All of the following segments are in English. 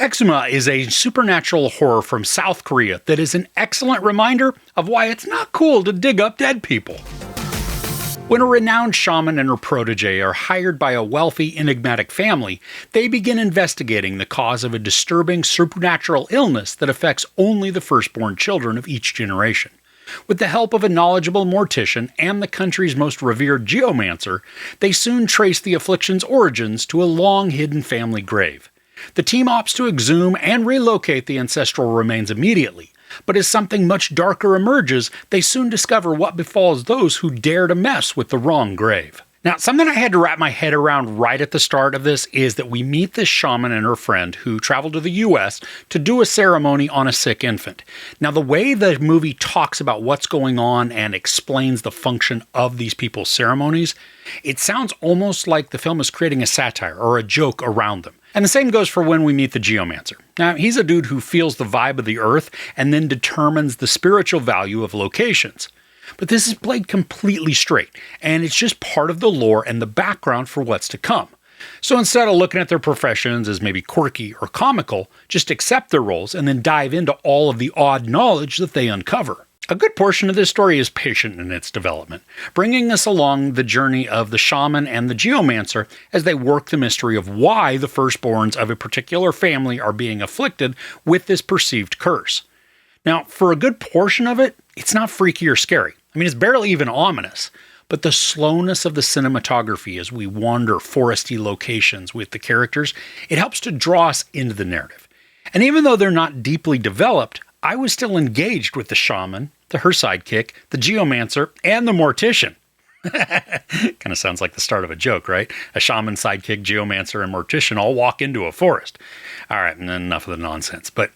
Exhuma is a supernatural horror from South Korea that is an excellent reminder of why it's not cool to dig up dead people. When a renowned shaman and her protégé are hired by a wealthy, enigmatic family, they begin investigating the cause of a disturbing supernatural illness that affects only the firstborn children of each generation. With the help of a knowledgeable mortician and the country's most revered geomancer, they soon trace the affliction's origins to a long-hidden family grave. The team opts to exhume and relocate the ancestral remains immediately, but as something much darker emerges, they soon discover what befalls those who dare to mess with the wrong grave. Now, something I had to wrap my head around right at the start of this is that we meet this shaman and her friend who traveled to the US to do a ceremony on a sick infant. Now, the way the movie talks about what's going on and explains the function of these people's ceremonies, it sounds almost like the film is creating a satire or a joke around them. And the same goes for when we meet the geomancer. Now, he's a dude who feels the vibe of the earth and then determines the spiritual value of locations. But this is played completely straight, and it's just part of the lore and the background for what's to come. So instead of looking at their professions as maybe quirky or comical, just accept their roles and then dive into all of the odd knowledge that they uncover. A good portion of this story is patient in its development, bringing us along the journey of the shaman and the geomancer as they work the mystery of why the firstborns of a particular family are being afflicted with this perceived curse. Now, for a good portion of it, it's not freaky or scary. I mean, it's barely even ominous, but the slowness of the cinematography as we wander foresty locations with the characters, it helps to draw us into the narrative. And even though they're not deeply developed, I was still engaged with the shaman, her sidekick, the geomancer, and the mortician. Kind of sounds like the start of a joke, right? A shaman, sidekick, geomancer, and mortician all walk into a forest. All right, and enough of the nonsense. But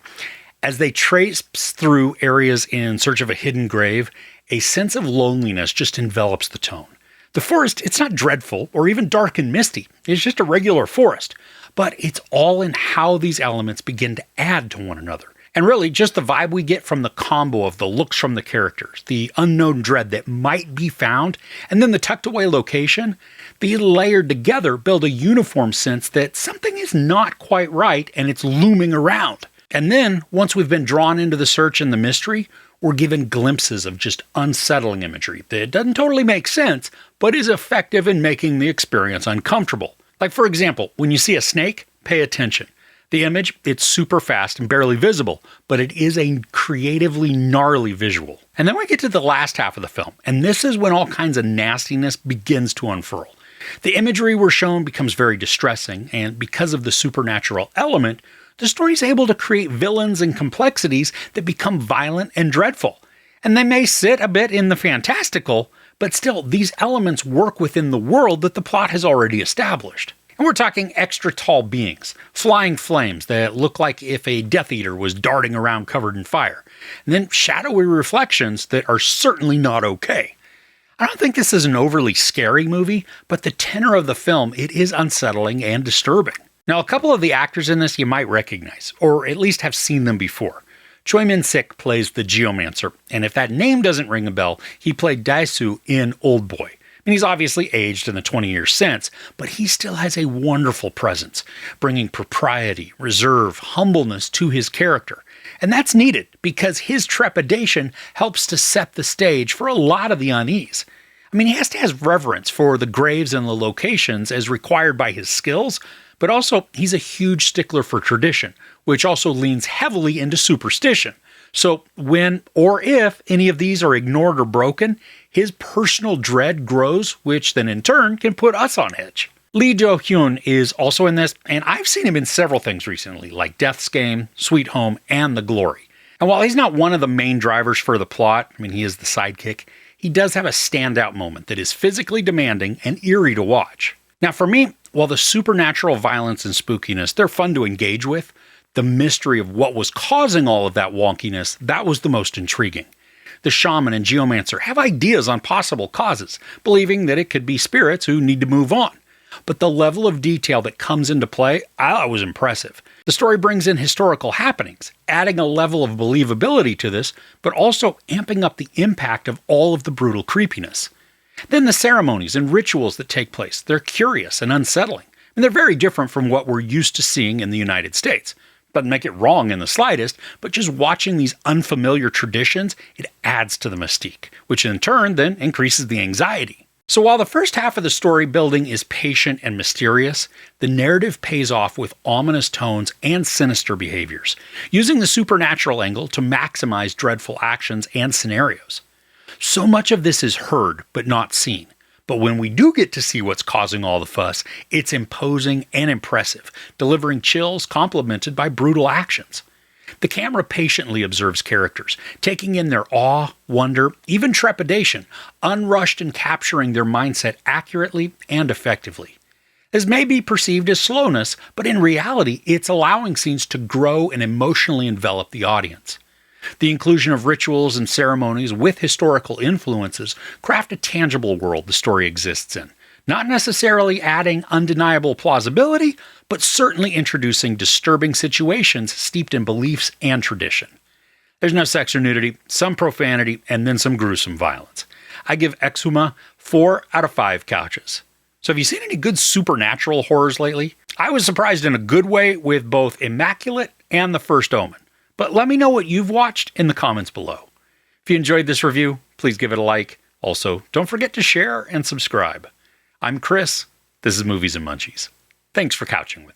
as they trace through areas in search of a hidden grave, a sense of loneliness just envelops the tone. The forest, it's not dreadful or even dark and misty. It's just a regular forest. But it's all in how these elements begin to add to one another. And really, just the vibe we get from the combo of the looks from the characters, the unknown dread that might be found, and then the tucked away location, these layered together build a uniform sense that something is not quite right and it's looming around. And then, once we've been drawn into the search and the mystery, we're given glimpses of just unsettling imagery that doesn't totally make sense, but is effective in making the experience uncomfortable. Like, for example, when you see a snake, pay attention. The image, it's super fast and barely visible, but it is a creatively gnarly visual. And then we get to the last half of the film, and this is when all kinds of nastiness begins to unfurl. The imagery we're shown becomes very distressing, and because of the supernatural element, the story is able to create villains and complexities that become violent and dreadful. And they may sit a bit in the fantastical, but still, these elements work within the world that the plot has already established. And we're talking extra tall beings, flying flames that look like if a Death Eater was darting around covered in fire, and then shadowy reflections that are certainly not okay. I don't think this is an overly scary movie, but the tenor of the film, it is unsettling and disturbing. Now, a couple of the actors in this you might recognize, or at least have seen them before. Min-sik plays the geomancer, and if that name doesn't ring a bell, he played Dae-soo in Old Boy. And he's obviously aged in the 20 years since, but he still has a wonderful presence, bringing propriety, reserve, humbleness to his character. And that's needed because his trepidation helps to set the stage for a lot of the unease. I mean, he has to have reverence for the graves and the locations as required by his skills, but also he's a huge stickler for tradition, which also leans heavily into superstition. So when or if any of these are ignored or broken, his personal dread grows, which then in turn can put us on edge. Lee Do-hyun is also in this, and I've seen him in several things recently, like Death's Game, Sweet Home, and The Glory. And while he's not one of the main drivers for the plot, I mean, he is the sidekick, he does have a standout moment that is physically demanding and eerie to watch. Now for me, while the supernatural violence and spookiness, they're fun to engage with, the mystery of what was causing all of that wonkiness, that was the most intriguing. The shaman and geomancer have ideas on possible causes, believing that it could be spirits who need to move on. But the level of detail that comes into play, was impressive. The story brings in historical happenings, adding a level of believability to this, but also amping up the impact of all of the brutal creepiness. Then the ceremonies and rituals that take place, they're curious and unsettling, and they're very different from what we're used to seeing in the United States. Doesn't make it wrong in the slightest, but just watching these unfamiliar traditions, it adds to the mystique, which in turn then increases the anxiety. So while the first half of the story building is patient and mysterious, the narrative pays off with ominous tones and sinister behaviors, using the supernatural angle to maximize dreadful actions and scenarios. So much of this is heard, but not seen. But when we do get to see what's causing all the fuss, it's imposing and impressive, delivering chills complemented by brutal actions. The camera patiently observes characters, taking in their awe, wonder, even trepidation, unrushed and capturing their mindset accurately and effectively. This may be perceived as slowness, but in reality, it's allowing scenes to grow and emotionally envelop the audience. The inclusion of rituals and ceremonies with historical influences craft a tangible world the story exists in, not necessarily adding undeniable plausibility, but certainly introducing disturbing situations steeped in beliefs and tradition. There's no sex or nudity, some profanity, and then some gruesome violence. I give Exhuma 4 out of 5 couches. So have you seen any good supernatural horrors lately? I was surprised in a good way with both Immaculate and The First Omen. But let me know what you've watched in the comments below. If you enjoyed this review, please give it a like. Also, don't forget to share and subscribe. I'm Chris. This is Movies and Munchies. Thanks for couching with me.